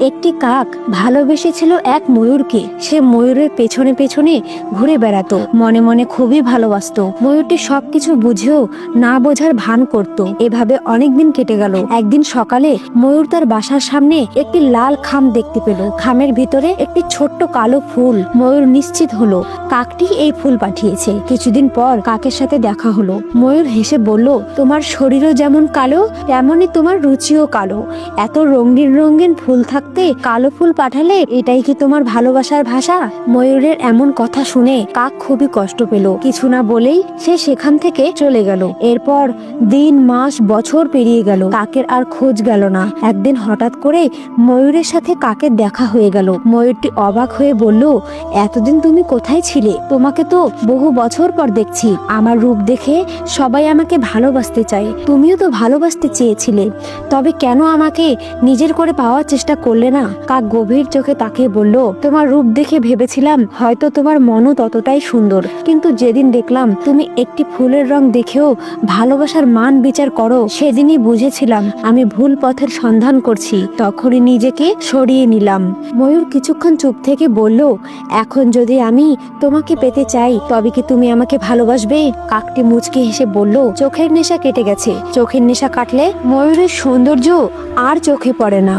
একটি কাক ভালোবেসেছিল এক ময়ূরকে। সে ময়ূরের পেছনে পেছনে ঘুরে বেড়াতো, মনে মনে খুবই ভালোবাসতো। ময়ূরটি সবকিছু বুঝেও না বোঝার ভান করত। এভাবে অনেকদিন কেটে গেল। একদিন সকালে ময়ূর তার বাসার সামনে একটি লাল খাম দেখতে পেল। খামের ভিতরে একটি ছোট্ট কালো ফুল। ময়ূর নিশ্চিত হলো কাকটি এই ফুল পাঠিয়েছে। কিছুদিন পর কাকের সাথে দেখা হলো। ময়ূর হেসে বলল, তোমার শরীরও যেমন কালো তেমনই তোমার রুচিও কালো। এত রঙিন রঙিন ফুল থাকতে কালো ফুল পাঠালে, এটাই কি তোমার ভালোবাসার ভাষা? ময়ূরের এমন কথা শুনে কাক খুবই কষ্ট পেল। কিছু না বলেই সে সেখান থেকে চলে গেল। এরপর দিন মাস বছর পেরিয়ে গেল, কাকের আর খোঁজ গেল না। একদিন হঠাৎ করে ময়ূরের সাথে কাকের দেখা হয়ে গেল। ময়ূরটি অবাক হয়ে বলল, এতদিন তুমি কোথায় ছিলে? তোমাকে তো বহু বছর পর দেখছি। আমার রূপ দেখে সবাই আমাকে ভালোবাসতে চায়, তুমিও তো ভালোবাসতে চেয়েছিলে, তবে কেন আমাকে নিজের করে পাওয়ার চেষ্টা করলে না? কাক গভীর চোখে তাকিয়ে বলল, তোমার রূপ দেখে ভেবেছিলাম হয়তো তোমার মনও ততটাই সুন্দর, কিন্তু যেদিন দেখলাম তুমি একটি ফুলের রং দেখেও ভালোবাসার মান বিচার করো, সেদিনই বুঝেছিলাম আমি ভুল পথের সন্ধান করছি। তখনই নিজেকে সরিয়ে নিলাম। ময়ূর কিছুক্ষণ চুপ থেকে বলল, এখন যদি আমি তোমাকে পেতে চাই তবে কি তুমি আমাকে ভালোবাসবে? কাকটি মুচকি হেসে বলল, চোখের নেশা কেটে গেছে। চোখের নেশা কাটলে ময়ূরের সৌন্দর্য আর চোখে পড়ে না।